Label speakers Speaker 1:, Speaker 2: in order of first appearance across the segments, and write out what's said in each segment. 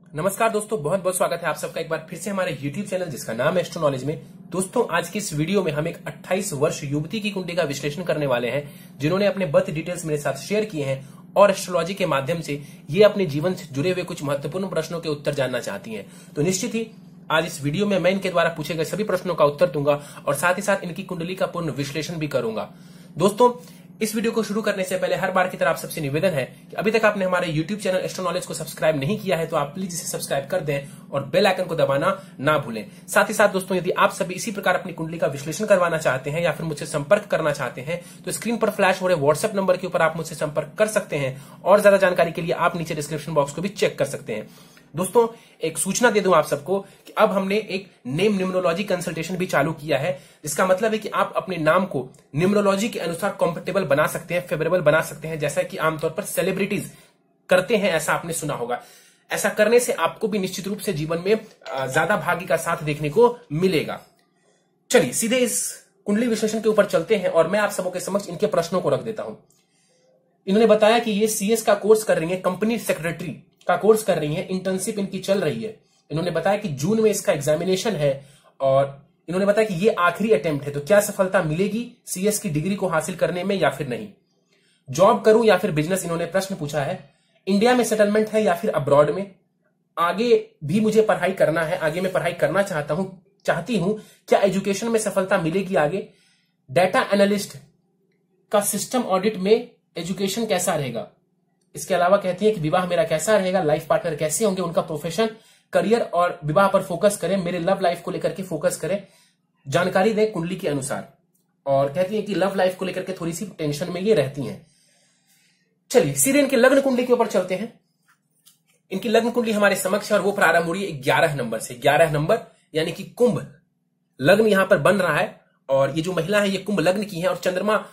Speaker 1: नमस्कार दोस्तों, बहुत बहुत स्वागत है आप सबका एक बार फिर से हमारे YouTube चैनल जिसका नाम है एस्ट्रो नॉलेज में। दोस्तों, आज की इस वीडियो में हम एक 28 वर्ष युवती की कुंडली का विश्लेषण करने वाले हैं, जिन्होंने अपने बर्थ डिटेल्स मेरे साथ शेयर किए हैं और एस्ट्रोलॉजी के माध्यम से ये अपने जीवन से जुड़े हुए कुछ महत्वपूर्ण प्रश्नों के उत्तर जानना चाहती हैं। तो निश्चित ही आज इस वीडियो में मैं इनके द्वारा पूछे गए सभी प्रश्नों का उत्तर दूंगा और साथ ही साथ इनकी कुंडली का पूर्ण विश्लेषण भी करूंगा। दोस्तों, इस वीडियो को शुरू करने से पहले हर बार की तरह आप सबसे निवेदन है कि अभी तक आपने हमारे YouTube चैनल एस्ट्रो नॉलेज को सब्सक्राइब नहीं किया है तो आप प्लीज इसे सब्सक्राइब कर दें और बेल आइकन को दबाना ना भूलें। साथ ही साथ दोस्तों, यदि आप सभी इसी प्रकार अपनी कुंडली का विश्लेषण करवाना चाहते हैं या फिर मुझसे संपर्क करना चाहते हैं तो स्क्रीन पर फ्लैश हो रहे व्हाट्सएप नंबर के ऊपर आप मुझसे संपर्क कर सकते हैं और ज्यादा जानकारी के लिए आप नीचे डिस्क्रिप्शन बॉक्स को भी चेक कर सकते हैं। दोस्तों, एक सूचना दे दूं आप सबको कि अब हमने एक नेम न्यूमरोलॉजी कंसल्टेशन भी चालू किया है, जिसका मतलब है कि आप अपने नाम को न्यूमरोलॉजी के अनुसार कंफर्टेबल बना सकते हैं, फेवरेबल बना सकते हैं, जैसा कि आमतौर पर सेलिब्रिटीज करते हैं, ऐसा आपने सुना होगा। ऐसा करने से आपको भी निश्चित रूप से जीवन में ज्यादा भाग्य का साथ देखने को मिलेगा। चलिए सीधे इस कुंडली विश्लेषण के ऊपर चलते हैं और मैं आप सबों के समक्ष इनके प्रश्नों को रख देता हूं। इन्होंने बताया कि ये CS का कोर्स कर रही है, कंपनी सेक्रेटरी का कोर्स कर रही है, इंटर्नशिप इनकी चल रही है। इन्होंने बताया कि जून में इसका एग्जामिनेशन है और इन्होंने बताया कि ये आखिरी अटेम्प्ट है, तो क्या सफलता मिलेगी CS की डिग्री को हासिल करने में या फिर नहीं। जॉब करूं या फिर बिजनेस, इन्होंने प्रश्न पूछा है। इंडिया में सेटलमेंट है या फिर अब्रॉड में, आगे भी मुझे पढ़ाई करना है, आगे मैं पढ़ाई करना चाहती हूं, क्या एजुकेशन में सफलता मिलेगी आगे। डाटा एनालिस्ट का सिस्टम ऑडिट में एजुकेशन कैसा रहेगा। इसके अलावा कहती है कि विवाह मेरा कैसा रहेगा, लाइफ पार्टनर कैसे होंगे, उनका प्रोफेशन, करियर और विवाह पर फोकस करें, मेरे लव लाइफ को लेकर के फोकस करें, जानकारी दें कुंडली के अनुसार। और कहती है कि लव लाइफ को लेकर के थोड़ी सी टेंशन में ये रहती हैं। चलिए सीधे इनकी लग्न कुंडली के ऊपर चलते हैं। इनकी लग्न कुंडली हमारे समक्ष है और वो प्रारंभ हो रही है 11 नंबर से। 11 नंबर यानी कि कुंभ लग्न यहां पर बन रहा है और ये जो महिला है ये कुंभ लग्न की है और चंद्रमा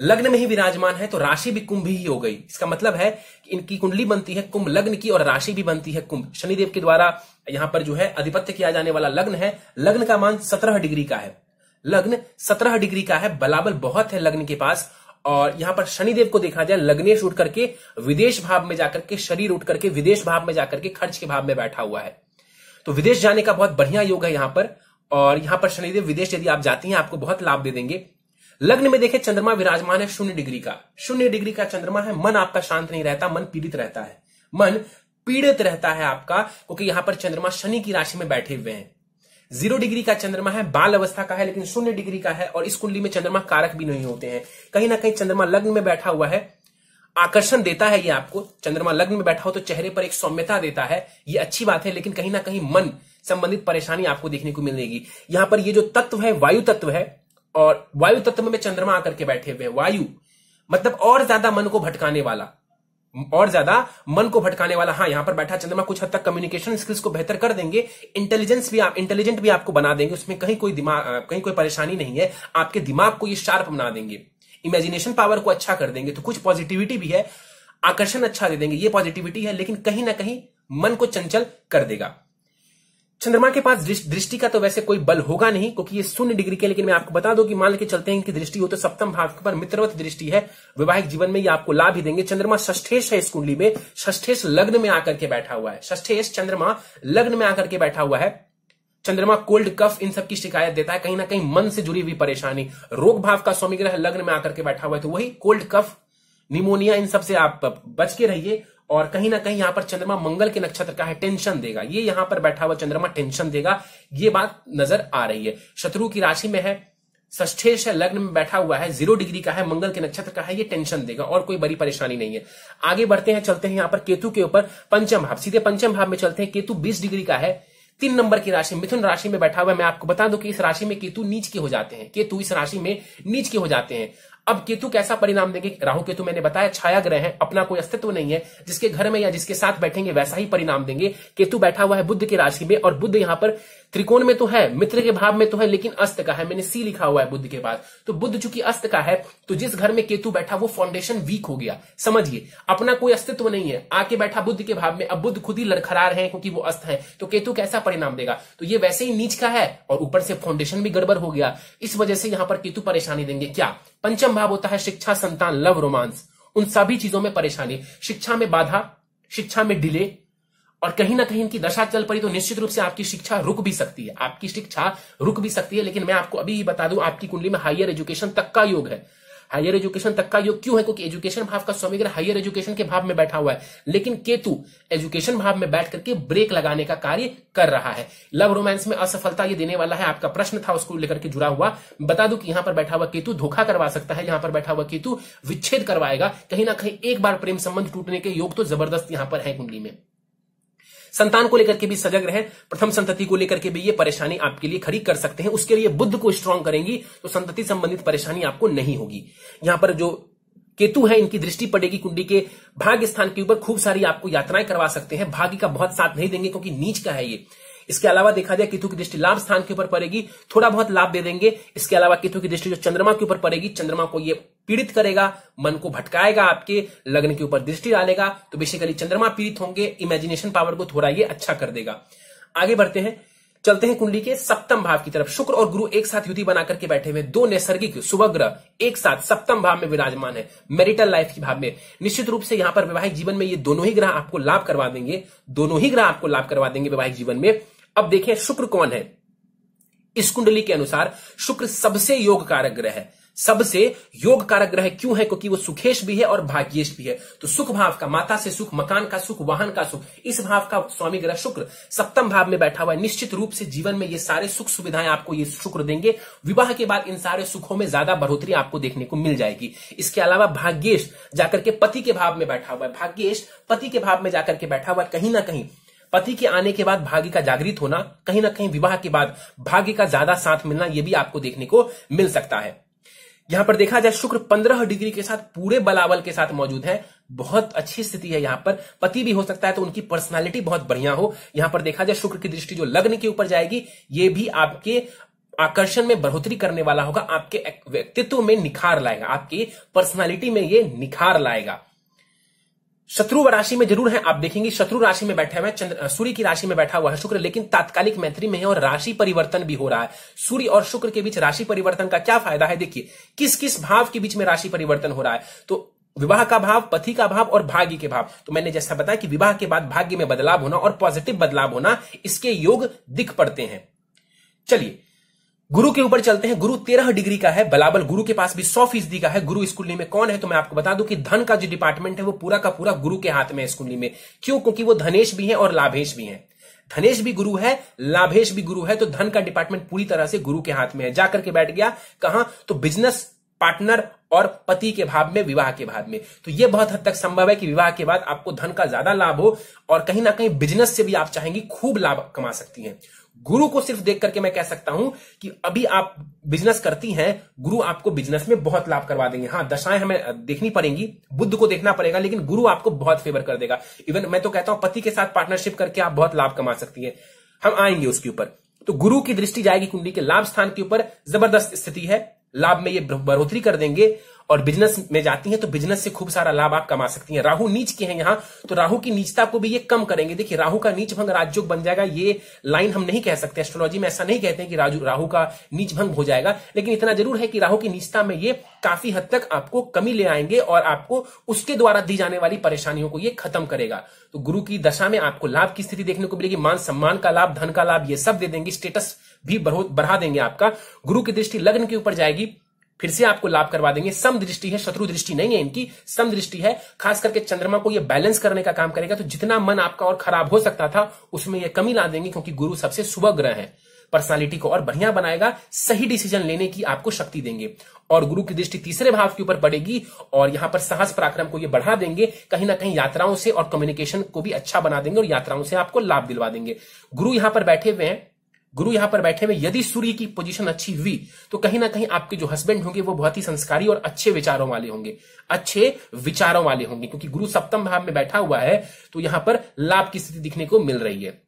Speaker 1: लग्न में ही विराजमान है, तो राशि भी कुंभ ही हो गई। इसका मतलब है कि इनकी कुंडली बनती है कुंभ लग्न की और राशि भी बनती है कुंभ। शनिदेव के द्वारा यहां पर जो है अधिपत्य किया जाने वाला लग्न है। लग्न का मान 17 डिग्री का है। लग्न 17 डिग्री का है, बलाबल बहुत है लग्न के पास। और यहां पर शनिदेव को देखा जाए, लग्नेश उठ करके विदेश भाव में जाकर के, शरीर उठ करके विदेश भाव में जाकर के खर्च के भाव में बैठा हुआ है, तो विदेश जाने का बहुत बढ़िया योग है यहां पर। और यहां पर शनिदेव विदेश यदि आप जाती हैं आपको बहुत लाभ दे देंगे। लग्न में देखें चंद्रमा विराजमान है 0 डिग्री का। 0 डिग्री का चंद्रमा है। मन आपका शांत नहीं रहता, मन पीड़ित रहता है, मन पीड़ित रहता है आपका, क्योंकि यहां पर चंद्रमा शनि की राशि में बैठे हुए हैं। 0 डिग्री का चंद्रमा है, बाल अवस्था का है, लेकिन 0 डिग्री का है और इस कुंडली में चंद्रमा कारक भी नहीं होते हैं। कहीं ना कहीं चंद्रमा लग्न में बैठा हुआ है, आकर्षण देता है ये आपको। चंद्रमा लग्न में बैठा हो तो चेहरे पर एक सौम्यता देता है, ये अच्छी बात है, लेकिन कहीं ना कहीं मन संबंधित परेशानी आपको देखने को मिलेगी। यहां पर ये जो तत्व है वायु तत्व है और वायु तत्व में चंद्रमा आकर के बैठे हुए हैं। वायु मतलब और ज्यादा मन को भटकाने वाला, और ज्यादा मन को भटकाने वाला। हाँ, यहां पर बैठा चंद्रमा कुछ हद तक कम्युनिकेशन स्किल्स को बेहतर कर देंगे, इंटेलिजेंट भी आपको बना देंगे। उसमें कहीं कोई परेशानी नहीं है। आपके दिमाग को ये शार्प बना देंगे, इमेजिनेशन पावर को अच्छा कर देंगे। तो कुछ पॉजिटिविटी भी है, आकर्षण अच्छा दे देंगे, ये पॉजिटिविटी है, लेकिन कहीं ना कहीं मन को चंचल कर देगा। चंद्रमा के पास दृष्टि का तो वैसे कोई बल होगा नहीं, क्योंकि ये 0 डिग्री के, लेकिन मैं आपको बता दूं कि मान के चलते हैं इनकी दृष्टि हो तो सप्तम भाव पर मित्रवत दृष्टि है। वैवाहिक जीवन में ये आपको लाभ ही देंगे। चंद्रमा षष्ठेश है इस कुंडली में, षष्ठेश लग्न में आकर के बैठा हुआ है। षष्ठेश चंद्रमा लग्न में आकर के बैठा हुआ है। चंद्रमा कोल्ड कफ इन सब की शिकायत देता है, कहीं ना कहीं मन से जुड़ी हुई परेशानी। रोग भाव का स्वामी ग्रह लग्न में आकर के बैठा हुआ है, तो वही कोल्ड कफ, निमोनिया, इन सब से आप बच के रहिए। और कहीं ना कहीं यहां पर चंद्रमा मंगल के नक्षत्र का है, टेंशन देगा। ये यहां पर बैठा हुआ चंद्रमा टेंशन देगा, ये बात नजर आ रही है। शत्रु की राशि में है, षष्ठेश है, लग्न में बैठा हुआ है, 0 डिग्री का है, मंगल के नक्षत्र का है, ये टेंशन देगा और कोई बड़ी परेशानी नहीं है। आगे बढ़ते हैं, चलते हैं यहां पर केतु के ऊपर पंचम भाव। सीधे पंचम भाव में चलते हैं। केतु 20 डिग्री का है, 3 नंबर की राशि मिथुन राशि में बैठा हुआ है। मैं आपको बता दूं कि इस राशि में केतु नीच के हो जाते हैं। केतु इस राशि में नीच के हो जाते हैं। अब केतु कैसा परिणाम देंगे। राहु केतु मैंने बताया छाया ग्रह है, अपना कोई अस्तित्व नहीं है, जिसके घर में या जिसके साथ बैठेंगे वैसा ही परिणाम देंगे। केतु बैठा हुआ है बुध की राशि में और बुध यहां पर त्रिकोण में तो है, मित्र के भाव में तो है, लेकिन अस्त का है। मैंने सी लिखा हुआ है बुध के बाद, तो बुध चूंकि अस्त का है तो जिस घर में केतु बैठा वो फाउंडेशन वीक हो गया। समझिए, अपना कोई अस्तित्व नहीं है, आके बैठा बुध के भाव में। अब बुध खुद ही लड़खड़ा रहे हैं क्योंकि वो अस्त है, तो केतु कैसा परिणाम देगा। तो ये वैसे ही नीच का है और ऊपर से फाउंडेशन भी गड़बड़ हो गया। इस वजह से यहां पर केतु परेशानी देंगे। क्या पंचम भाव होता है शिक्षा, संतान, लव, रोमांस, उन सभी चीजों में परेशानी। शिक्षा में बाधा, शिक्षा में डिले और कहीं ना कहीं इनकी दशा चल पड़ी तो निश्चित रूप से आपकी शिक्षा रुक भी सकती है, आपकी शिक्षा रुक भी सकती है। लेकिन मैं आपको अभी ही बता दूं, आपकी कुंडली में हायर एजुकेशन तक का योग है। हायर एजुकेशन तक का योग क्यों है? क्योंकि एजुकेशन भाव का स्वामी ग्रह हायर एजुकेशन के भाव में बैठा हुआ है, लेकिन केतु एजुकेशन भाव में बैठ करके ब्रेक लगाने का कार्य कर रहा है। लव रोमांस में असफलता ये देने वाला है। आपका प्रश्न था उसको लेकर के जुड़ा हुआ, बता दूं कि यहां पर बैठा हुआ केतु धोखा करवा सकता है, यहां पर बैठा हुआ केतु विच्छेद करवाएगा। कहीं ना कहीं एक बार प्रेम संबंध टूटने के योग तो जबरदस्त यहां पर है कुंडली में। संतान को लेकर के भी सजग रहें, प्रथम संतति को लेकर के भी ये परेशानी आपके लिए खड़ी कर सकते हैं। उसके लिए बुद्ध को स्ट्रांग करेंगी तो संतति संबंधित परेशानी आपको नहीं होगी। यहां पर जो केतु है, इनकी दृष्टि पड़ेगी कुंडली के भाग्य स्थान के ऊपर, खूब सारी आपको यात्राएं करवा सकते हैं। भाग्य का बहुत साथ नहीं देंगे क्योंकि नीच का है ये। इसके अलावा देखा जाए केतु की दृष्टि लाभ स्थान के ऊपर पड़ेगी, थोड़ा बहुत लाभ दे देंगे। इसके अलावा केतु की दृष्टि जो चंद्रमा के ऊपर पड़ेगी, चंद्रमा को ये पीड़ित करेगा, मन को भटकाएगा, आपके लग्न के ऊपर दृष्टि डालेगा, तो बेसिकली चंद्रमा पीड़ित होंगे, इमेजिनेशन पावर को थोड़ा ये अच्छा कर देगा। आगे बढ़ते हैं, चलते हैं कुंडली के सप्तम भाव की तरफ। शुक्र और गुरु एक साथ युति बना करके बैठे हुए, दो नैसर्गिक शुभ ग्रह एक साथ सप्तम भाव में विराजमान है, मैरिटल लाइफ की भाव में। निश्चित रूप से यहां पर वैवाहिक जीवन में ये दोनों ही ग्रह आपको लाभ करवा देंगे, दोनों ही ग्रह आपको लाभ करवा देंगे वैवाहिक जीवन में। अब देखें शुक्र कौन है। इस कुंडली के अनुसार शुक्र सबसे योग कारक ग्रह है। सबसे योग कारक ग्रह क्यों है? क्योंकि वो सुखेश भी है और भाग्येश भी है। तो सुख भाव का, माता से सुख, मकान का सुख, वाहन का सुख, इस भाव का स्वामी ग्रह शुक्र सप्तम भाव में बैठा हुआ है। निश्चित रूप से जीवन में ये सारे सुख सुविधाएं आपको ये शुक्र देंगे। विवाह के बाद इन सारे सुखों में ज्यादा बढ़ोतरी आपको देखने को मिल जाएगी। इसके अलावा भाग्येश जाकर के पति के भाव में बैठा हुआ है। भाग्येश पति के भाव में जाकर के बैठा हुआ है। कहीं ना कहीं पति के आने के बाद भाग्य का जागृत होना, कहीं ना कहीं विवाह के बाद भाग्य का ज्यादा साथ मिलना, यह भी आपको देखने को मिल सकता है। यहां पर देखा जाए शुक्र 15 डिग्री के साथ पूरे बलाबल के साथ मौजूद है। बहुत अच्छी स्थिति है। यहां पर पति भी हो सकता है तो उनकी पर्सनालिटी बहुत बढ़िया हो। यहां पर देखा जाए शुक्र की दृष्टि जो लग्न के ऊपर जाएगी, ये भी आपके आकर्षण में बढ़ोतरी करने वाला होगा, आपके व्यक्तित्व में निखार लाएगा, आपकी पर्सनालिटी में ये निखार लाएगा। शत्रु राशि में जरूर है, आप देखेंगे शत्रु राशि में बैठा हुआ है, सूर्य की राशि में बैठा हुआ है शुक्र, लेकिन तात्कालिक मैत्री में है और राशि परिवर्तन भी हो रहा है। सूर्य और शुक्र के बीच राशि परिवर्तन का क्या फायदा है? देखिए किस किस भाव के बीच में राशि परिवर्तन हो रहा है। तो विवाह का भाव, पति का भाव और भाग्य के भाव। तो मैंने जैसा बताया कि विवाह के बाद भाग्य में बदलाव होना और पॉजिटिव बदलाव होना, इसके योग दिख पड़ते हैं। चलिए गुरु के ऊपर चलते हैं। गुरु 13 डिग्री का है, बलाबल गुरु के पास भी 100% का है। गुरु इस कुंडली में कौन है? तो मैं आपको बता दूं कि धन का जो डिपार्टमेंट है वो पूरा का पूरा गुरु के हाथ में है इस कुंडली में। क्यों? क्योंकि वो धनेश भी है और लाभेश भी है। धनेश भी गुरु है, लाभेश भी गुरु है, तो धन का डिपार्टमेंट पूरी तरह से गुरु के हाथ में है। जाकर के बैठ गया कहां? तो बिजनेस पार्टनर और पति के भाव में, विवाह के भाव में। तो यह बहुत हद तक संभव है कि विवाह के बाद आपको धन का ज्यादा लाभ हो और कहीं ना कहीं बिजनेस से भी आप चाहेंगी खूब लाभ कमा सकती हैं। गुरु को सिर्फ देख करके मैं कह सकता हूं कि अभी आप बिजनेस करती हैं, गुरु आपको बिजनेस में बहुत लाभ करवा देंगे। हाँ, दशाएं हमें देखनी पड़ेंगी, बुद्ध को देखना पड़ेगा, लेकिन गुरु आपको बहुत फेवर कर देगा। इवन मैं तो कहता हूं पति के साथ पार्टनरशिप करके आप बहुत लाभ कमा सकती हैं। हम आएंगे उसके ऊपर। तो गुरु की दृष्टि जाएगी कुंडली के लाभ स्थान के ऊपर, जबरदस्त स्थिति है, लाभ में ये बढ़ोतरी कर देंगे। और बिजनेस में जाती हैं तो बिजनेस से खूब सारा लाभ आप कमा सकती हैं। राहु नीच के हैं यहां, तो राहु की नीचता को भी ये कम करेंगे। देखिए राहु का नीच भंग राजयोग बन जाएगा, ये लाइन हम नहीं कह सकते, एस्ट्रोलॉजी में ऐसा नहीं कहते हैं कि राहु का नीच भंग हो जाएगा, लेकिन इतना जरूर है कि राहु की नीचता में ये काफी हद तक आपको कमी ले आएंगे और आपको उसके द्वारा दी जाने वाली परेशानियों को ये खत्म करेगा। तो गुरु की दशा में आपको लाभ की स्थिति देखने को मिलेगी, मान सम्मान का लाभ, धन का लाभ, ये सब दे देंगे, स्टेटस भी बढ़ा देंगे आपका। गुरु की दृष्टि लग्न के ऊपर जाएगी, फिर से आपको लाभ करवा देंगे। सम दृष्टि है, शत्रु दृष्टि नहीं है इनकी, सम दृष्टि है। खास करके चंद्रमा को ये बैलेंस करने का काम करेगा। तो जितना मन आपका और खराब हो सकता था उसमें ये कमी ला देंगे, क्योंकि गुरु सबसे शुभ ग्रह है, पर्सनालिटी को और बढ़िया बनाएगा, सही डिसीजन लेने की आपको शक्ति देंगे। और गुरु की दृष्टि तीसरे भाव के ऊपर पड़ेगी और यहां पर साहस पराक्रम को ये बढ़ा देंगे, कहीं ना कहीं यात्राओं से और कम्युनिकेशन को भी अच्छा बना देंगे और यात्राओं से आपको लाभ दिलवा देंगे। गुरु यहां पर बैठे हुए हैं, गुरु यहां पर बैठे हुए, यदि सूर्य की पोजीशन अच्छी हुई तो कहीं ना कहीं आपके जो हस्बैंड होंगे वो बहुत ही संस्कारी और अच्छे विचारों वाले होंगे, अच्छे विचारों वाले होंगे, क्योंकि गुरु सप्तम भाव में बैठा हुआ है तो यहां पर लाभ की स्थिति दिखने को मिल रही है।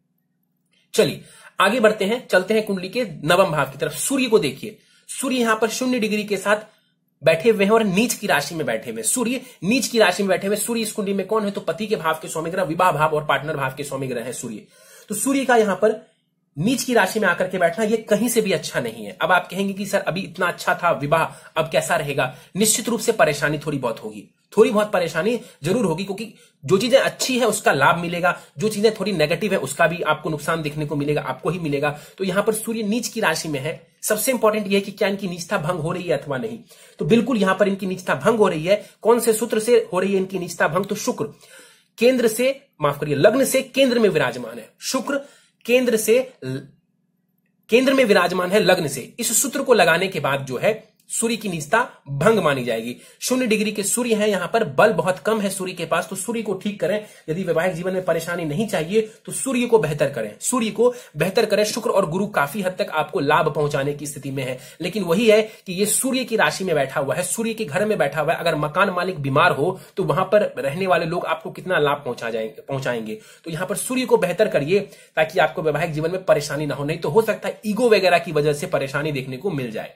Speaker 1: चलिए आगे बढ़ते हैं, चलते हैं कुंडली के नवम भाव की तरफ। सूर्य को देखिए, सूर्य यहां पर 0 डिग्री के साथ बैठे हुए हैं और नीच की राशि में बैठे हुए। सूर्य नीच की राशि में बैठे हुए। सूर्य इस कुंडली में कौन है? तो पति के भाव के स्वामी ग्रह, विवाह भाव और पार्टनर भाव के स्वामी ग्रह है सूर्य। तो सूर्य का यहां पर नीच की राशि में आकर के बैठना ये कहीं से भी अच्छा नहीं है। अब आप कहेंगे कि सर अभी इतना अच्छा था विवाह, अब कैसा रहेगा? निश्चित रूप से परेशानी थोड़ी बहुत होगी, थोड़ी बहुत परेशानी जरूर होगी, क्योंकि जो चीजें अच्छी है उसका लाभ मिलेगा, जो चीजें थोड़ी नेगेटिव है उसका भी आपको नुकसान देखने को मिलेगा, आपको ही मिलेगा। तो यहां पर सूर्य नीच की राशि में है। सबसे इंपॉर्टेंट यह है कि क्या इनकी नीचता भंग हो रही है अथवा नहीं। तो बिल्कुल यहां पर इनकी नीचता भंग हो रही है। कौन से सूत्र से हो रही है इनकी नीचता भंग? तो शुक्र केंद्र से, माफ करिए, लग्न से केंद्र में विराजमान है। शुक्र केंद्र में विराजमान है लग्न से। इस सूत्र को लगाने के बाद जो है सूर्य की नीचता भंग मानी जाएगी। 0 डिग्री के सूर्य हैं, यहां पर बल बहुत कम है सूर्य के पास, तो सूर्य को ठीक करें। यदि वैवाहिक जीवन में परेशानी नहीं चाहिए तो सूर्य को बेहतर करें, सूर्य को बेहतर करें। शुक्र और गुरु काफी हद तक आपको लाभ पहुंचाने की स्थिति में है, लेकिन वही है कि ये सूर्य की राशि में बैठा हुआ है, सूर्य के घर में बैठा हुआ है। अगर मकान मालिक बीमार हो तो वहां पर रहने वाले लोग आपको कितना लाभ पहुंचाएंगे। तो यहां पर सूर्य को बेहतर करिए ताकि आपको वैवाहिक जीवन में परेशानी ना हो, नहीं तो हो सकता है ईगो वगैरह की वजह से परेशानी देखने को मिल जाए।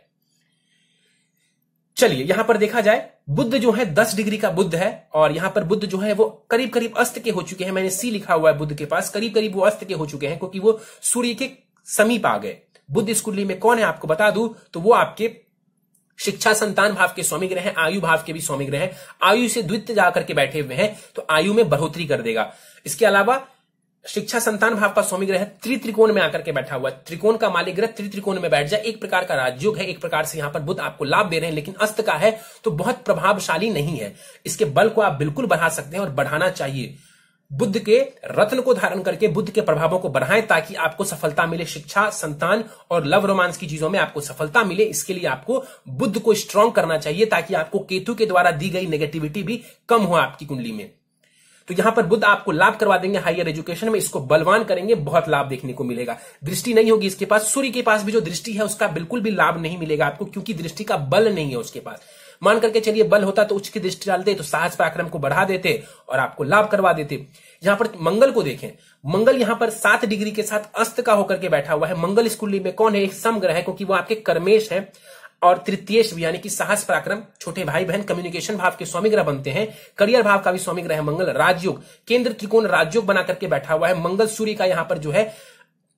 Speaker 1: चलिए यहां पर देखा जाए, बुध जो है 10 डिग्री का बुध है, और यहां पर बुध जो है वो करीब करीब अस्त के हो चुके हैं। मैंने सी लिखा हुआ है बुध के पास, करीब करीब वो अस्त के हो चुके हैं, क्योंकि वो सूर्य के समीप आ गए। बुध इस कुंडली में कौन है आपको बता दूं तो वो आपके शिक्षा संतान भाव के स्वामी ग्रह हैं, आयु भाव के भी स्वामी ग्रह हैं। आयु से द्वितीय जाकर के बैठे हुए हैं, तो आयु में बढ़ोतरी कर देगा। इसके अलावा शिक्षा संतान भाव का स्वामी ग्रह त्रिकोण में आकर के बैठा हुआ है। त्रिकोण का मालिक ग्रह त्रिकोण में बैठ जाए, एक प्रकार का राजयोग है। एक प्रकार से यहां पर बुध आपको लाभ दे रहे हैं, लेकिन अस्त का है तो बहुत प्रभावशाली नहीं है। इसके बल को आप बिल्कुल बढ़ा सकते हैं और बढ़ाना चाहिए। बुध के रत्न को धारण करके बुध के प्रभावों को बढ़ाएं ताकि आपको सफलता मिले। शिक्षा, संतान और लव रोमांस की चीजों में आपको सफलता मिले, इसके लिए आपको बुध को स्ट्रांग करना चाहिए ताकि आपको केतु के द्वारा दी गई नेगेटिविटी भी कम हो आपकी कुंडली में। तो यहां पर बुध आपको लाभ करवा देंगे हायर एजुकेशन में, इसको बलवान करेंगे, बहुत लाभ देखने को मिलेगा। दृष्टि नहीं होगी इसके पास, सूर्य के पास भी जो दृष्टि है उसका बिल्कुल भी लाभ नहीं मिलेगा आपको, क्योंकि दृष्टि का बल नहीं है उसके पास। मान करके चलिए बल होता तो उच्च की दृष्टि डालते, तो साहस पराक्रम को बढ़ा देते और आपको लाभ करवा देते। यहां पर मंगल को देखें, मंगल यहां पर 7 डिग्री के साथ अस्त का होकर के बैठा हुआ है। मंगल इस कुंडली में कौन है? एक समग्रह है, क्योंकि वो आपके कर्मेश है और तृतीयेश भी, यानी कि साहस पराक्रम, छोटे भाई बहन, कम्युनिकेशन भाव के स्वामी ग्रह बनते हैं। करियर भाव का भी स्वामी ग्रह है मंगल। राजयोग, केंद्र त्रिकोण राजयोग बना करके बैठा हुआ है मंगल। सूर्य का यहां पर जो है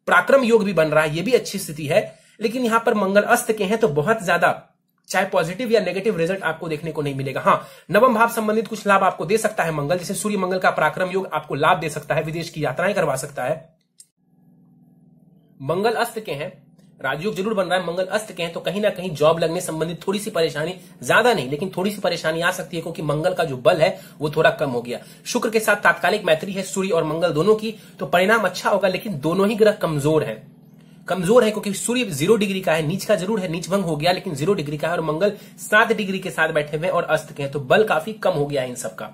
Speaker 1: पराक्रम योग भी बन रहा है, ये भी अच्छी स्थिति है। लेकिन यहां पर मंगल अस्त के हैं तो बहुत ज्यादा चाहे पॉजिटिव या नेगेटिव रिजल्ट आपको देखने को नहीं मिलेगा। हाँ, नवम भाव संबंधित कुछ लाभ आपको दे सकता है मंगल, जैसे सूर्य मंगल का पराक्रम योग आपको लाभ दे सकता है, विदेश की यात्राएं करवा सकता है। मंगल अस्त के हैं, राजयोग जरूर बन रहा है, मंगल अस्त के हैं, तो कहीं ना कहीं जॉब लगने संबंधित थोड़ी सी परेशानी, ज्यादा नहीं लेकिन थोड़ी सी परेशानी आ सकती है, क्योंकि मंगल का जो बल है वो थोड़ा कम हो गया। शुक्र के साथ तात्कालिक मैत्री है सूर्य और मंगल दोनों की, तो परिणाम अच्छा होगा, लेकिन दोनों ही ग्रह कमजोर है क्योंकि सूर्य 0 डिग्री का है, नीच का जरूर है, नीच भंग हो गया, लेकिन 0 डिग्री का है, और मंगल 7 डिग्री के साथ बैठे हुए और अस्त के हैं, तो बल काफी कम हो गया है इन सबका।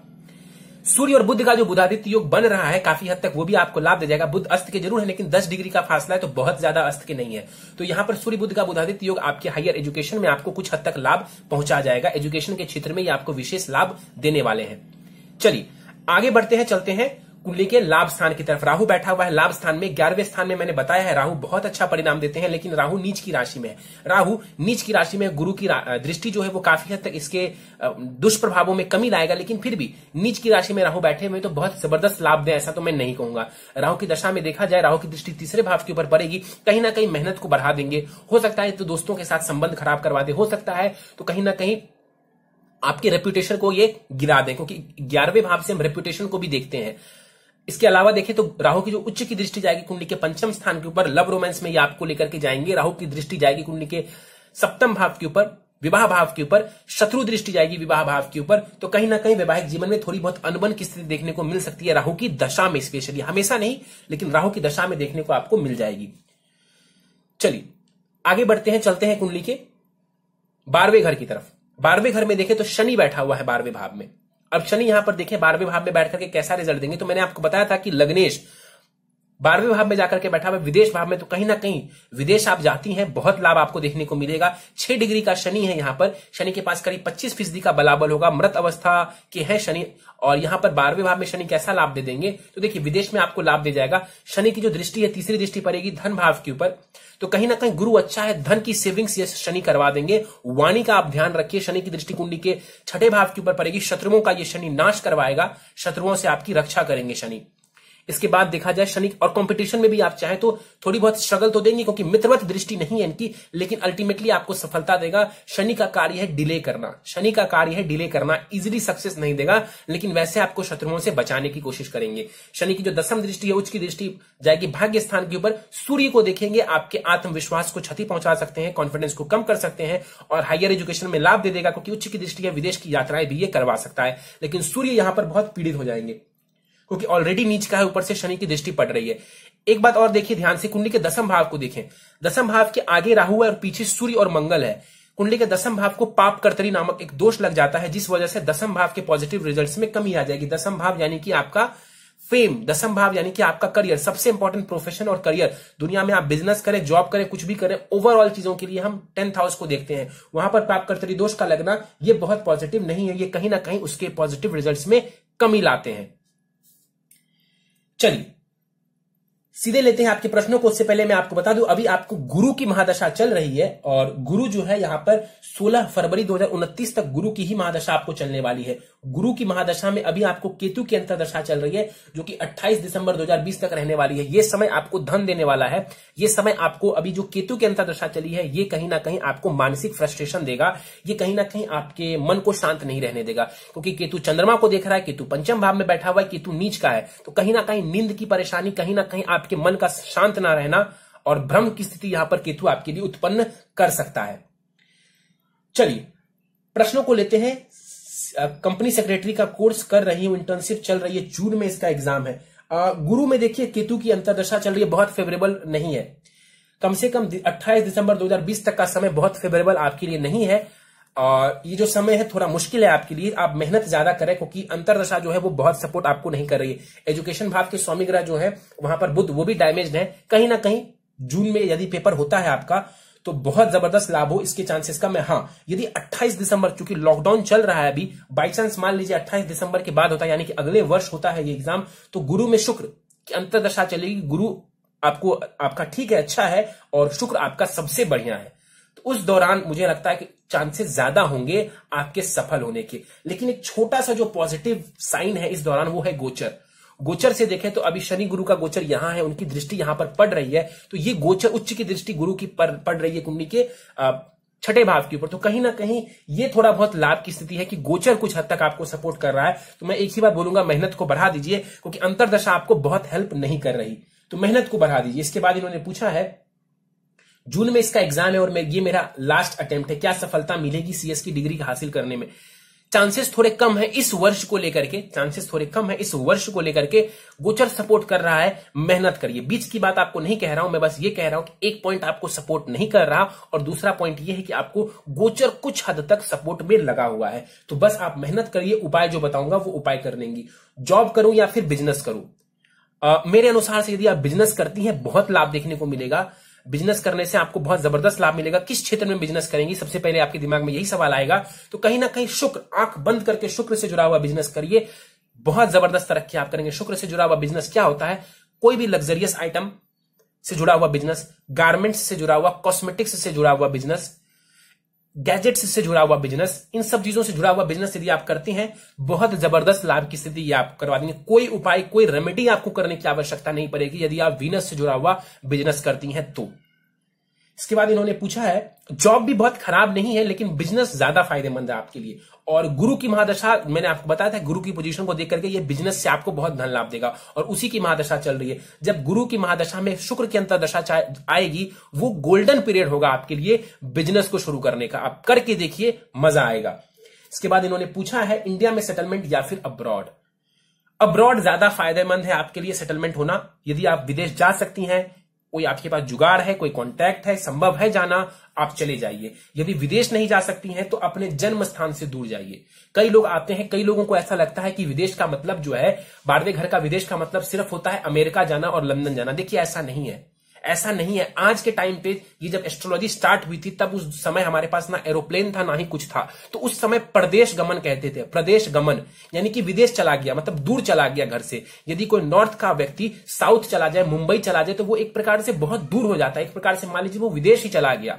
Speaker 1: सूर्य और बुध का जो बुधादित्य योग बन रहा है काफी हद तक वो भी आपको लाभ दे जाएगा। बुध अस्त के जरूर है, लेकिन 10 डिग्री का फासला है, तो बहुत ज्यादा अस्त के नहीं है। तो यहां पर सूर्य बुध का बुधादित्य योग आपके हायर एजुकेशन में आपको कुछ हद तक लाभ पहुंचा जाएगा। एजुकेशन के क्षेत्र में ये आपको विशेष लाभ देने वाले हैं। चलिए आगे बढ़ते हैं, चलते हैं कुंडली के लाभ स्थान की तरफ। राहु बैठा हुआ है लाभ स्थान में, 11वें स्थान में। मैंने बताया है राहु बहुत अच्छा परिणाम देते हैं, लेकिन राहु नीच की राशि में है। राहु नीच की राशि में, गुरु की दृष्टि जो है वो काफी हद तक इसके दुष्प्रभावों में कमी लाएगा, लेकिन फिर भी नीच की राशि में राहु बैठे हुए तो बहुत जबरदस्त लाभ दे ऐसा तो मैं नहीं कहूंगा। राहु की दशा में देखा जाए, राहु की दृष्टि तीसरे भाव के ऊपर पड़ेगी, कहीं ना कहीं मेहनत को बढ़ा देंगे। हो सकता है तो दोस्तों के साथ संबंध खराब करवा दे, हो सकता है तो कहीं ना कहीं आपके रेपुटेशन को ये गिरा दें, क्योंकि 11वें भाव से हम रेपुटेशन को भी देखते हैं। इसके अलावा देखें तो राहु की जो उच्च की दृष्टि जाएगी कुंडली के 5वें स्थान के ऊपर, लव रोमांस में ये आपको लेकर के जाएंगे। राहु की दृष्टि जाएगी कुंडली के 7वें भाव के ऊपर, विवाह भाव के ऊपर, शत्रु दृष्टि जाएगी विवाह भाव के ऊपर, तो कहीं ना कहीं वैवाहिक जीवन में थोड़ी बहुत अनबन की स्थिति देखने को मिल सकती है राहु की दशा में, स्पेशली हमेशा नहीं लेकिन राहु की दशा में देखने को आपको मिल जाएगी। चलिए आगे बढ़ते हैं, चलते हैं कुंडली के 12वें घर की तरफ। 12वें घर में देखें तो शनि बैठा हुआ है 12वें भाव में। अब शनि यहां पर देखें 12वें भाव में बैठ करके कैसा रिजल्ट देंगे, तो मैंने आपको बताया था कि लग्नेश 12वें भाव में जाकर के बैठा हुआ विदेश भाव में, तो कहीं ना कहीं विदेश आप जाती हैं, बहुत लाभ आपको देखने को मिलेगा। 6 डिग्री का शनि है यहां पर, शनि के पास करीब 25% का बलाबल होगा, मृत अवस्था के है शनि, और यहां पर 12वें भाव में शनि कैसा लाभ दे देंगे, तो देखिए विदेश में आपको लाभ दे जाएगा। शनि की जो दृष्टि है तीसरी दृष्टि पड़ेगी धन भाव के ऊपर, तो कहीं ना कहीं गुरु अच्छा है, धन की सेविंग्स ये शनि करवा देंगे। वाणी का आप ध्यान रखिए, शनि की दृष्टि कुंडली के 6ठे भाव के ऊपर पड़ेगी, शत्रुओं का ये शनि नाश करवाएगा, शत्रुओं से आपकी रक्षा करेंगे शनि। इसके बाद देखा जाए शनि, और कंपटीशन में भी आप चाहें तो थोड़ी बहुत स्ट्रगल तो देंगे, क्योंकि मित्रवत दृष्टि नहीं है इनकी, लेकिन अल्टीमेटली आपको सफलता देगा। शनि का कार्य है डिले करना, शनि का कार्य है डिले करना, इजीली सक्सेस नहीं देगा, लेकिन वैसे आपको शत्रुओं से बचाने की कोशिश करेंगे। शनि की जो दसम दृष्टि है, उच्च की दृष्टि जाएगी भाग्य स्थान के ऊपर, सूर्य को देखेंगे, आपके आत्मविश्वास को क्षति पहुंचा सकते हैं, कॉन्फिडेंस को कम कर सकते हैं, और हायर एजुकेशन में लाभ दे देगा, क्योंकि उच्च की दृष्टि है, विदेश की यात्राएं भी ये करवा सकता है। लेकिन सूर्य यहां पर बहुत पीड़ित हो जाएंगे, क्योंकि ऑलरेडी नीच का है, ऊपर से शनि की दृष्टि पड़ रही है। एक बात और देखिए ध्यान से, कुंडली के दसम भाव को देखें, दसम भाव के आगे राहु है और पीछे सूर्य और मंगल है। कुंडली के दसम भाव को पाप कर्तरी नामक एक दोष लग जाता है, जिस वजह से दसम भाव के पॉजिटिव रिजल्ट्स में कमी आ जाएगी। दसम भाव यानी कि आपका फेम, दसम भाव यानी कि आपका करियर, सबसे इंपॉर्टेंट प्रोफेशन और करियर। दुनिया में आप बिजनेस करें, जॉब करें, कुछ भी करें, ओवरऑल चीजों के लिए हम 10th हाउस को देखते हैं। वहां पर पाप कर्तरी दोष का लगना ये बहुत पॉजिटिव नहीं है, ये कहीं ना कहीं उसके पॉजिटिव रिजल्ट्स में कमी लाते हैं। चलिए सीधे लेते हैं आपके प्रश्नों को। उससे पहले मैं आपको बता दूं, अभी आपको गुरु की महादशा चल रही है, और गुरु जो है यहां पर 16 फरवरी 2029 तक गुरु की ही महादशा आपको चलने वाली है। गुरु की महादशा में अभी आपको केतु की अंतरदशा चल रही है, जो कि 28 दिसंबर 2020 तक रहने वाली है। यह समय आपको धन देने वाला है। यह समय आपको, अभी जो केतु की अंतरदशा चली है, ये कहीं ना कहीं आपको मानसिक फ्रस्ट्रेशन देगा, ये कहीं ना कहीं आपके मन को शांत नहीं रहने देगा, क्योंकि केतु चंद्रमा को देख रहा है, केतु पंचम भाव में बैठा हुआ है, केतु नीच का है, तो कहीं ना कहीं नींद की परेशानी, कहीं ना कहीं आपके मन का शांत ना रहना और भ्रम की स्थिति यहां पर केतु आपके लिए उत्पन्न कर सकता है। चलिए प्रश्नों को लेते हैं। कंपनी सेक्रेटरी का कोर्स कर रही हूं, इंटर्नशिप चल रही है, जून में इसका एग्जाम है। गुरु में देखिए केतु की अंतरदशा चल रही है, बहुत फेवरेबल नहीं है। कम से कम 28 दिसंबर 2020 तक का समय बहुत फेवरेबल आपके लिए नहीं है, और ये जो समय है थोड़ा मुश्किल है आपके लिए। आप मेहनत ज्यादा करें, क्योंकि अंतरदशा जो है वो बहुत सपोर्ट आपको नहीं कर रही है। एजुकेशन भाव के स्वामी ग्रह जो है वहां पर बुध, वो भी डैमेज्ड है। कहीं ना कहीं जून में यदि पेपर होता है आपका, तो बहुत जबरदस्त लाभ हो, इसके चांसेस कम है। हाँ, यदि 28 दिसंबर, चूंकि लॉकडाउन चल रहा है अभी, बाई चांस मान लीजिए 28 दिसंबर के बाद होता है, यानी कि अगले वर्ष होता है ये एग्जाम, तो गुरु में शुक्र की अंतरदशा चलेगी। गुरु आपको, आपका ठीक है, अच्छा है, और शुक्र आपका सबसे बढ़िया है, तो उस दौरान मुझे लगता है कि चांसेस ज्यादा होंगे आपके सफल होने के। लेकिन एक छोटा सा जो पॉजिटिव साइन है इस दौरान, वो है गोचर। गोचर से देखें तो अभी शनि गुरु का गोचर यहां है, उनकी दृष्टि यहां पर पड़ रही है, तो ये गोचर, उच्च की दृष्टि गुरु की पड़ रही है कुंडली के छठे भाव के ऊपर, तो कहीं ना कहीं ये थोड़ा बहुत लाभ की स्थिति है कि गोचर कुछ हद तक आपको सपोर्ट कर रहा है। तो मैं एक ही बात बोलूंगा, मेहनत को बढ़ा दीजिए, क्योंकि अंतरदशा आपको बहुत हेल्प नहीं कर रही, तो मेहनत को बढ़ा दीजिए। इसके बाद इन्होंने पूछा है, जून में इसका एग्जाम है और ये मेरा लास्ट अटेम्प्ट है, क्या सफलता मिलेगी सीएस की डिग्री हासिल करने में? चांसेस थोड़े कम है इस वर्ष को लेकर के, चांसेस थोड़े कम है इस वर्ष को लेकर के। गोचर सपोर्ट कर रहा है, मेहनत करिए। बीच की बात आपको नहीं कह रहा हूं मैं, बस ये कह रहा हूं कि एक पॉइंट आपको सपोर्ट नहीं कर रहा, और दूसरा पॉइंट ये है कि आपको गोचर कुछ हद तक सपोर्ट में लगा हुआ है। तो बस आप मेहनत करिए, उपाय जो बताऊंगा वो उपाय कर लेंगी। जॉब करूं या फिर बिजनेस करूं, मेरे अनुसार से यदि आप बिजनेस करती हैं, बहुत लाभ देखने को मिलेगा। बिजनेस करने से आपको बहुत जबरदस्त लाभ मिलेगा। किस क्षेत्र में बिजनेस करेंगी, सबसे पहले आपके दिमाग में यही सवाल आएगा। तो कहीं ना कहीं शुक्र, आंख बंद करके शुक्र से जुड़ा हुआ बिजनेस करिए, बहुत जबरदस्त तरक्की आप करेंगे। शुक्र से जुड़ा हुआ बिजनेस क्या होता है? कोई भी लग्जरियस आइटम से जुड़ा हुआ बिजनेस, गारमेंट्स से जुड़ा हुआ, कॉस्मेटिक्स से जुड़ा हुआ बिजनेस, गैजेट्स से जुड़ा हुआ बिजनेस, इन सब चीजों से जुड़ा हुआ बिजनेस यदि आप करते हैं, बहुत जबरदस्त लाभ की स्थिति ये आप करवा देंगे। कोई उपाय, कोई रेमेडी आपको करने की आवश्यकता नहीं पड़ेगी यदि आप वीनस से जुड़ा हुआ बिजनेस करती हैं तो। इसके बाद इन्होंने पूछा है, जॉब भी बहुत खराब नहीं है, लेकिन बिजनेस ज्यादा फायदेमंद है आपके लिए। और गुरु की महादशा, मैंने आपको बताया था, गुरु की पोजीशन को देख करके ये बिजनेस से आपको बहुत धन लाभ देगा, और उसी की महादशा चल रही है। जब गुरु की महादशा में शुक्र की अंतरदशा आएगी, वो गोल्डन पीरियड होगा आपके लिए बिजनेस को शुरू करने का। आप करके देखिए, मजा आएगा। इसके बाद इन्होंने पूछा है, इंडिया में सेटलमेंट या फिर अब्रॉड? अब्रॉड ज्यादा फायदेमंद है आपके लिए सेटलमेंट होना। यदि आप विदेश जा सकती हैं, कोई आपके पास जुगाड़ है, कोई कॉन्टैक्ट है, संभव है जाना, आप चले जाइए। यदि विदेश नहीं जा सकती हैं तो अपने जन्म स्थान से दूर जाइए। कई लोग आते हैं, कई लोगों को ऐसा लगता है कि विदेश का मतलब जो है, 12वें घर का विदेश का मतलब सिर्फ होता है अमेरिका जाना और लंदन जाना। देखिए ऐसा नहीं है, ऐसा नहीं है। आज के टाइम पे ये जब एस्ट्रोलॉजी स्टार्ट हुई थी, तब उस समय हमारे पास ना एरोप्लेन था, ना ही कुछ था। तो उस समय प्रदेश गमन कहते थे। प्रदेश गमन यानी कि विदेश चला गया, मतलब दूर चला गया घर से। यदि कोई नॉर्थ का व्यक्ति साउथ चला जाए, मुंबई चला जाए, तो वो एक प्रकार से बहुत दूर हो जाता है। एक प्रकार से मान लीजिए वो विदेश ही चला गया,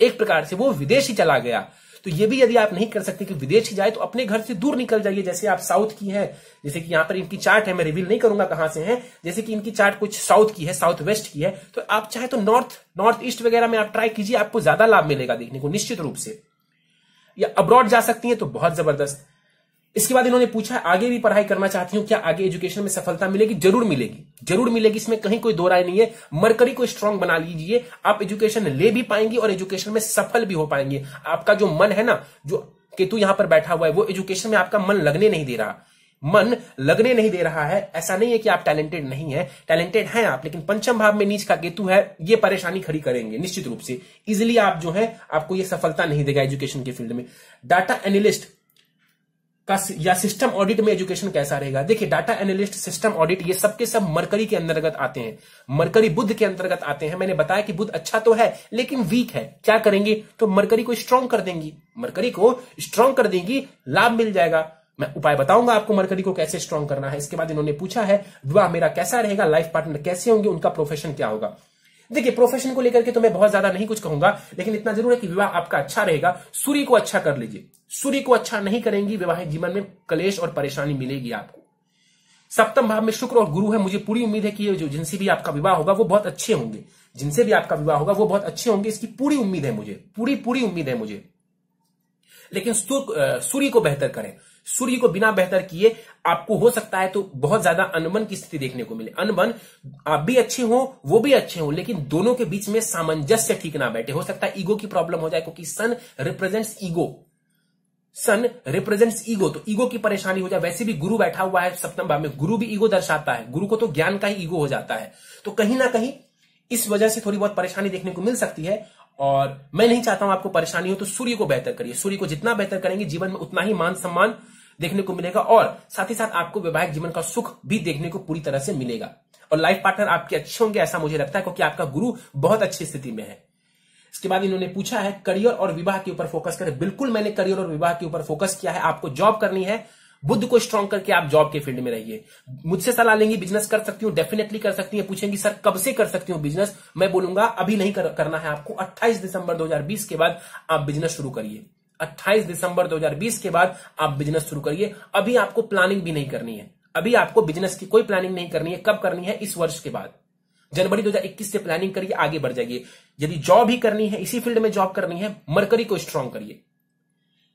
Speaker 1: एक प्रकार से वो विदेश ही चला गया। तो ये भी यदि आप नहीं कर सकते कि विदेश जाए तो अपने घर से दूर निकल जाइए। जैसे आप साउथ की है, जैसे कि यहां पर इनकी चार्ट है, मैं रिवील नहीं करूंगा कहां से है, जैसे कि इनकी चार्ट कुछ साउथ की है, साउथ वेस्ट की है, तो आप चाहे तो नॉर्थ ईस्ट वगैरह में आप ट्राई कीजिए, आपको ज्यादा लाभ मिलेगा देखने को निश्चित रूप से। या अब्रॉड जा सकती हैं तो बहुत जबरदस्त। इसके बाद इन्होंने पूछा आगे भी पढ़ाई करना चाहती हूं, क्या आगे एजुकेशन में सफलता मिलेगी? जरूर मिलेगी, जरूर मिलेगी, इसमें कहीं कोई दो राय नहीं है। मरकरी को स्ट्रांग बना लीजिए, आप एजुकेशन ले भी पाएंगे और एजुकेशन में सफल भी हो पाएंगे। आपका जो मन है ना, जो केतु यहां पर बैठा हुआ है, वो एजुकेशन में आपका मन लगने नहीं दे रहा, मन लगने नहीं दे रहा है। ऐसा नहीं है कि आप टैलेंटेड नहीं है, टैलेंटेड हैं आप, लेकिन पंचम भाव में नीच का केतु है, ये परेशानी खड़ी करेंगे निश्चित रूप से। इजिली आप जो है, आपको ये सफलता नहीं देगा एजुकेशन के फील्ड में। डाटा एनालिस्ट का या सिस्टम ऑडिट में एजुकेशन कैसा रहेगा? देखिए, डाटा एनालिस्ट, सिस्टम ऑडिट, ये सबके सब मरकरी के अंतर्गत आते हैं, मरकरी बुध के अंतर्गत आते हैं। मैंने बताया कि बुध अच्छा तो है लेकिन वीक है, क्या करेंगे? तो मरकरी को स्ट्रांग कर देंगी, मरकरी को स्ट्रांग कर देंगी, लाभ मिल जाएगा। मैं उपाय बताऊंगा आपको मरकरी को कैसे स्ट्रांग करना है। इसके बाद इन्होंने पूछा है विवाह मेरा कैसा रहेगा, लाइफ पार्टनर कैसे होंगे, उनका प्रोफेशन क्या होगा? देखिए, प्रोफेशन को लेकर के तो मैं बहुत ज्यादा नहीं कुछ कहूंगा, लेकिन इतना जरूर है कि विवाह आपका अच्छा रहेगा। सूर्य को अच्छा कर लीजिए, सूर्य को अच्छा नहीं करेंगी, वैवाहिक जीवन में क्लेश और परेशानी मिलेगी आपको। सप्तम भाव में शुक्र और गुरु है, मुझे पूरी उम्मीद है कि ये जो जिनसे भी आपका विवाह होगा वो बहुत अच्छे होंगे, जिनसे भी आपका विवाह होगा वो बहुत अच्छे होंगे, इसकी पूरी उम्मीद है मुझे, पूरी उम्मीद है मुझे। लेकिन सूर्य को बेहतर करें, सूर्य को बिना बेहतर किए आपको हो सकता है तो बहुत ज्यादा अनबन की स्थिति देखने को मिले। अनबन, आप भी अच्छे हो वो भी अच्छे हो, लेकिन दोनों के बीच में सामंजस्य ठीक ना बैठे। हो सकता है ईगो की प्रॉब्लम हो जाए, क्योंकि सन रिप्रेजेंट्स ईगो, सन रिप्रेजेंट्स ईगो, तो ईगो की परेशानी हो जाए। वैसे भी गुरु बैठा हुआ है सप्तम भाव में, गुरु भी ईगो दर्शाता है, गुरु को तो ज्ञान का ही ईगो हो जाता है, तो कहीं ना कहीं इस वजह से थोड़ी बहुत परेशानी देखने को मिल सकती है। और मैं नहीं चाहता हूं आपको परेशानी हो, तो सूर्य को बेहतर करिए। सूर्य को जितना बेहतर करेंगे जीवन में उतना ही मान सम्मान देखने को मिलेगा, और साथ ही साथ आपको वैवाहिक जीवन का सुख भी देखने को पूरी तरह से मिलेगा। और लाइफ पार्टनर आपके अच्छे होंगे ऐसा मुझे लगता है, क्योंकि आपका गुरु बहुत अच्छी स्थिति में है। इसके बाद इन्होंने पूछा है करियर और विवाह के ऊपर फोकस करें। बिल्कुल मैंने करियर और विवाह के ऊपर फोकस किया है। आपको जॉब करनी है, बुद्ध को स्ट्रांग करके आप जॉब के फील्ड में रहिए। मुझसे सलाह लेंगी बिजनेस कर सकती हूँ, डेफिनेटली कर सकती है। पूछेंगी सर कब से कर सकती हूँ बिजनेस, मैं बोलूंगा अभी नहीं करना है आपको। 28 दिसंबर 2020 के बाद आप बिजनेस शुरू करिए। 28 दिसंबर 2020 के बाद आप बिजनेस शुरू करिए। अभी आपको प्लानिंग भी नहीं करनी है, अभी आपको बिजनेस की कोई प्लानिंग नहीं करनी है। कब करनी है? इस वर्ष के बाद, जनवरी 2021 से प्लानिंग करिए, आगे बढ़ जाइए। यदि जॉब ही करनी है, इसी फील्ड में जॉब करनी है, मरकरी को स्ट्रांग करिए।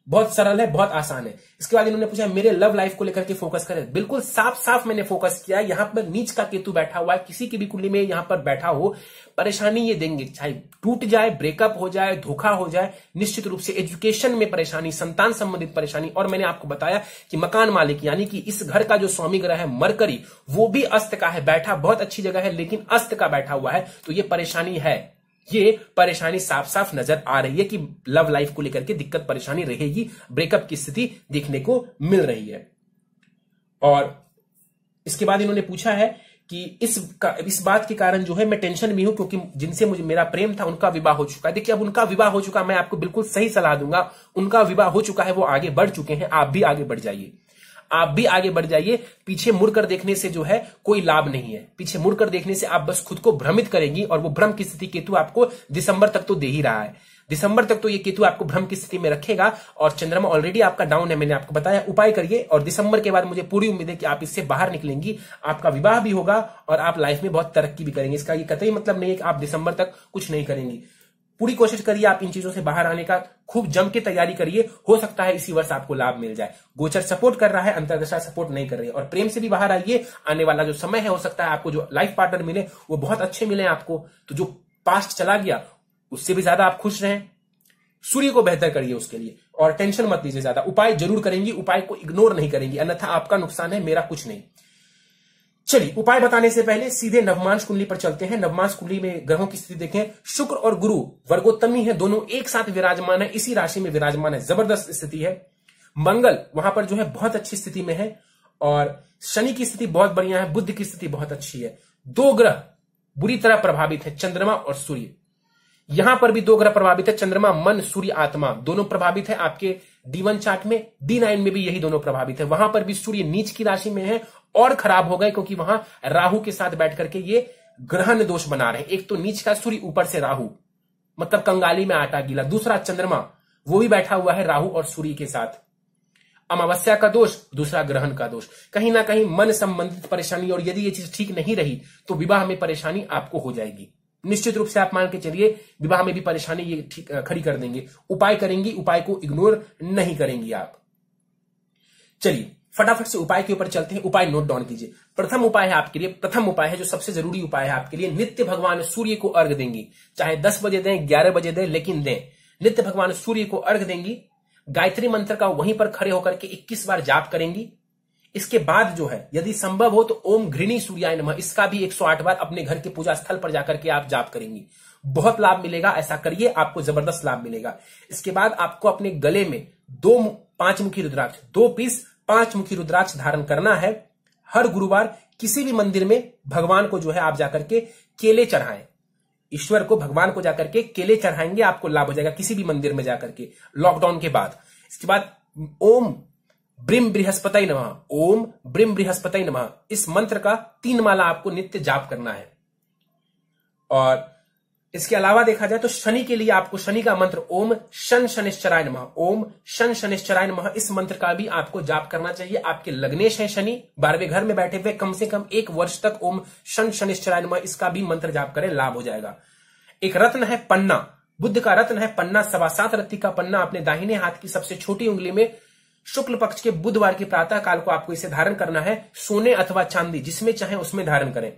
Speaker 1: बहुत सरल है, बहुत आसान है। इसके बाद इन्होंने पूछा मेरे लव लाइफ को लेकर के फोकस करें। बिल्कुल साफ साफ मैंने फोकस किया। यहां पर नीच का केतु बैठा हुआ है, किसी की भी कुंडली में यहां पर बैठा हो, परेशानी ये देंगे, चाहे टूट जाए, ब्रेकअप हो जाए, धोखा हो जाए, निश्चित रूप से एजुकेशन में परेशानी, संतान संबंधित परेशानी। और मैंने आपको बताया कि मकान मालिक यानी कि इस घर का जो स्वामी ग्रह है मरकरी, वो भी अस्त का है, बैठा बहुत अच्छी जगह है लेकिन अस्त का बैठा हुआ है, तो ये परेशानी है। ये परेशानी साफ साफ नजर आ रही है कि लव लाइफ को लेकर के दिक्कत परेशानी रहेगी, ब्रेकअप की स्थिति देखने को मिल रही है। और इसके बाद इन्होंने पूछा है कि इस बात के कारण जो है मैं टेंशन में हूं, क्योंकि जिनसे मुझे मेरा प्रेम था उनका विवाह हो चुका है। देखिए, अब उनका विवाह हो चुका, मैं आपको बिल्कुल सही सलाह दूंगा। उनका विवाह हो चुका है, वो आगे बढ़ चुके हैं, आप भी आगे बढ़ जाइए, आप भी आगे बढ़ जाइए। पीछे मुड़कर देखने से जो है कोई लाभ नहीं है। पीछे मुड़कर देखने से आप बस खुद को भ्रमित करेंगी, और वो भ्रम की स्थिति केतु आपको दिसंबर तक तो दे ही रहा है। दिसंबर तक तो ये केतु आपको भ्रम की स्थिति में रखेगा, और चंद्रमा ऑलरेडी आपका डाउन है, मैंने आपको बताया। उपाय करिए, और दिसंबर के बाद मुझे पूरी उम्मीद है कि आप इससे बाहर निकलेंगी, आपका विवाह भी होगा और आप लाइफ में बहुत तरक्की भी करेंगे। इसका ये कतई मतलब नहीं है कि आप दिसंबर तक कुछ नहीं करेंगी। पूरी कोशिश करिए आप इन चीजों से बाहर आने का, खूब जम के तैयारी करिए। हो सकता है इसी वर्ष आपको लाभ मिल जाए। गोचर सपोर्ट कर रहा है, अंतर्दशा सपोर्ट नहीं कर रही है। और प्रेम से भी बाहर आइए। आने वाला जो समय है, हो सकता है आपको जो लाइफ पार्टनर मिले वो बहुत अच्छे मिले आपको, तो जो पास्ट चला गया उससे भी ज्यादा आप खुश रहें। सूर्य को बेहतर करिए उसके लिए, और टेंशन मत लीजिए ज्यादा। उपाय जरूर करेंगी, उपाय को इग्नोर नहीं करेंगी, अन्यथा आपका नुकसान है, मेरा कुछ नहीं। चलिए, उपाय बताने से पहले सीधे नवमांश कुंडली पर चलते हैं। नवमांश कुंडली में ग्रहों की स्थिति देखें। शुक्र और गुरु वर्गोत्तमी है, दोनों एक साथ विराजमान है, इसी राशि में विराजमान है, जबरदस्त स्थिति है। मंगल वहां पर जो है बहुत अच्छी स्थिति में है, और शनि की स्थिति बहुत बढ़िया है, बुध की स्थिति बहुत अच्छी है। दो ग्रह बुरी तरह प्रभावित है, चंद्रमा और सूर्य। यहां पर भी दो ग्रह प्रभावित है, चंद्रमा, मन, सूर्य, आत्मा, दोनों प्रभावित है। आपके D1 चार्ट में, D9 में भी यही दोनों प्रभावित है। वहां पर भी सूर्य नीच की राशि में है, और खराब हो गए क्योंकि वहां राहु के साथ बैठ करके ये ग्रहण दोष बना रहे हैं। एक तो नीच का सूर्य, ऊपर से राहु, मतलब कंगाली में आटा गीला। दूसरा चंद्रमा, वो भी बैठा हुआ है राहु और सूर्य के साथ। अमावस्या का दोष, दूसरा ग्रहण का दोष, कहीं ना कहीं मन संबंधित परेशानी, और यदि ये चीज ठीक नहीं रही तो विवाह में परेशानी आपको हो जाएगी। निश्चित रूप से आप मान के चलिए विवाह में भी परेशानी ये ठीक खड़ी कर देंगे। उपाय करेंगी, उपाय को इग्नोर नहीं करेंगी आप। चलिए फटाफट से उपाय के ऊपर चलते हैं। उपाय नोट डाउन कीजिए। प्रथम उपाय है आपके लिए, प्रथम उपाय है जो सबसे जरूरी उपाय है आपके लिए, नित्य भगवान सूर्य को अर्घ देंगी। चाहे 10 बजे दें, 11 बजे दें, लेकिन दें। नित्य भगवान सूर्य को अर्घ देंगी। गायत्री मंत्र का वहीं पर खड़े होकर के 21 बार जाप करेंगी। इसके बाद जो है यदि संभव हो तो ओम घृणी सूर्याय नमः, इसका भी 108 बार अपने घर के पूजा स्थल पर जाकर के आप जाप करेंगी। बहुत लाभ मिलेगा, ऐसा करिए, आपको जबरदस्त लाभ मिलेगा। इसके बाद आपको अपने गले में 2 5-मुखी रुद्राक्ष, 2 पीस 5-मुखी रुद्राक्ष धारण करना है। हर गुरुवार किसी भी मंदिर में भगवान को जो है आप जाकर के केले चढ़ाएं। ईश्वर को, भगवान को जाकर के केले चढ़ाएंगे, आपको लाभ हो जाएगा किसी भी मंदिर में जाकर के लॉकडाउन के बाद। इसके बाद ओम ब्रिम बृहस्पतये नमः, ओम ब्रिम बृहस्पतये नमः, इस मंत्र का 3 माला आपको नित्य जाप करना है। और इसके अलावा देखा जाए तो शनि के लिए आपको शनि का मंत्र ओम शन शनिश्चराय नमः, ओम शन शनिश्चराय नमः, इस मंत्र का भी आपको जाप करना चाहिए। आपके लग्नेश है शनि 12वें घर में बैठे हुए, कम से कम 1 वर्ष तक ओम शन शनिश्चराय नमः इसका भी मंत्र जाप करें, लाभ हो जाएगा। एक रत्न है पन्ना, बुद्ध का रत्न है पन्ना, 7.25 रत्ती का पन्ना अपने दाहिने हाथ की सबसे छोटी उंगली में शुक्ल पक्ष के बुधवार के प्रातः काल को आपको इसे धारण करना है। सोने अथवा चांदी जिसमें चाहे उसमें धारण करें।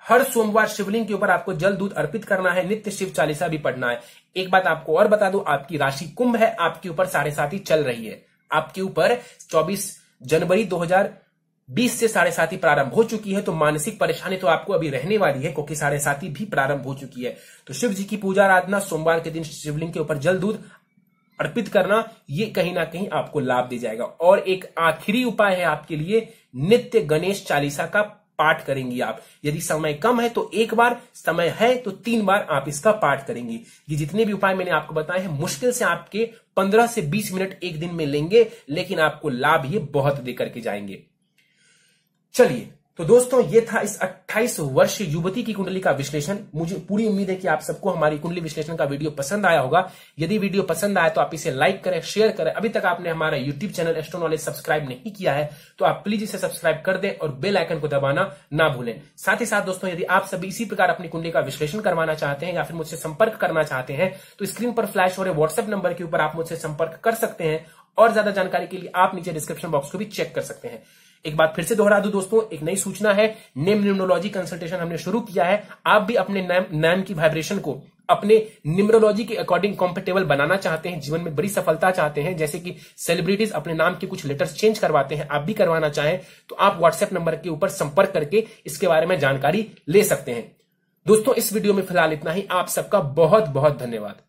Speaker 1: हर सोमवार शिवलिंग के ऊपर आपको जल दूध अर्पित करना है। नित्य शिव चालीसा भी पढ़ना है। एक बात आपको और बता दूं, आपकी राशि कुंभ है, आपके ऊपर 7.5 चल रही है। आपके ऊपर 24 जनवरी 2020 से 7.5 प्रारंभ हो चुकी है। तो मानसिक परेशानी तो आपको अभी रहने वाली है, क्योंकि 7.5 भी प्रारंभ हो चुकी है। तो शिव जी की पूजा आराधना, सोमवार के दिन शिवलिंग के ऊपर जल दूध अर्पित करना, ये कहीं ना कहीं आपको लाभ दे जाएगा। और एक आखिरी उपाय है आपके लिए, नित्य गणेश चालीसा का पाठ करेंगी आप। यदि समय कम है तो 1 बार, समय है तो 3 बार आप इसका पाठ करेंगी। ये जितने भी उपाय मैंने आपको बताए हैं मुश्किल से आपके 15 से 20 मिनट एक दिन में लेंगे, लेकिन आपको लाभ ये बहुत देकर के जाएंगे। चलिए तो दोस्तों, ये था इस 28 वर्ष युवती की कुंडली का विश्लेषण। मुझे पूरी उम्मीद है कि आप सबको हमारी कुंडली विश्लेषण का वीडियो पसंद आया होगा। यदि वीडियो पसंद आया तो आप इसे लाइक करें, शेयर करें। अभी तक आपने हमारा YouTube channel astro knowledge subscribe नहीं किया है तो आप प्लीज इसे सब्सक्राइब कर दें और बेल आइकन को दबाना ना भूलें। साथ ही साथ दोस्तों, यदि आप सभी इसी प्रकार अपनी कुंडली का विश्लेषण करवाना चाहते हैं या फिर मुझसे संपर्क करना चाहते हैं तो स्क्रीन पर फ्लैश हो रहे व्हाट्सएप नंबर के ऊपर आप मुझसे संपर्क कर सकते हैं। और ज्यादा जानकारी के लिए आप नीचे डिस्क्रिप्शन बॉक्स को भी चेक कर सकते हैं। एक बात फिर से दोहरा दूं दोस्तों, एक नई सूचना है, नेम न्यूमरोलॉजी कंसल्टेशन हमने शुरू किया है। आप भी अपने नाम की वाइब्रेशन को अपने न्यूमरोलॉजी के अकॉर्डिंग कंफर्टेबल बनाना चाहते हैं, जीवन में बड़ी सफलता चाहते हैं, जैसे कि सेलिब्रिटीज अपने नाम के कुछ लेटर्स चेंज करवाते हैं, आप भी करवाना चाहें तो आप व्हाट्सएप नंबर के ऊपर संपर्क करके इसके बारे में जानकारी ले सकते हैं। दोस्तों, इस वीडियो में फिलहाल इतना ही। आप सबका बहुत बहुत धन्यवाद।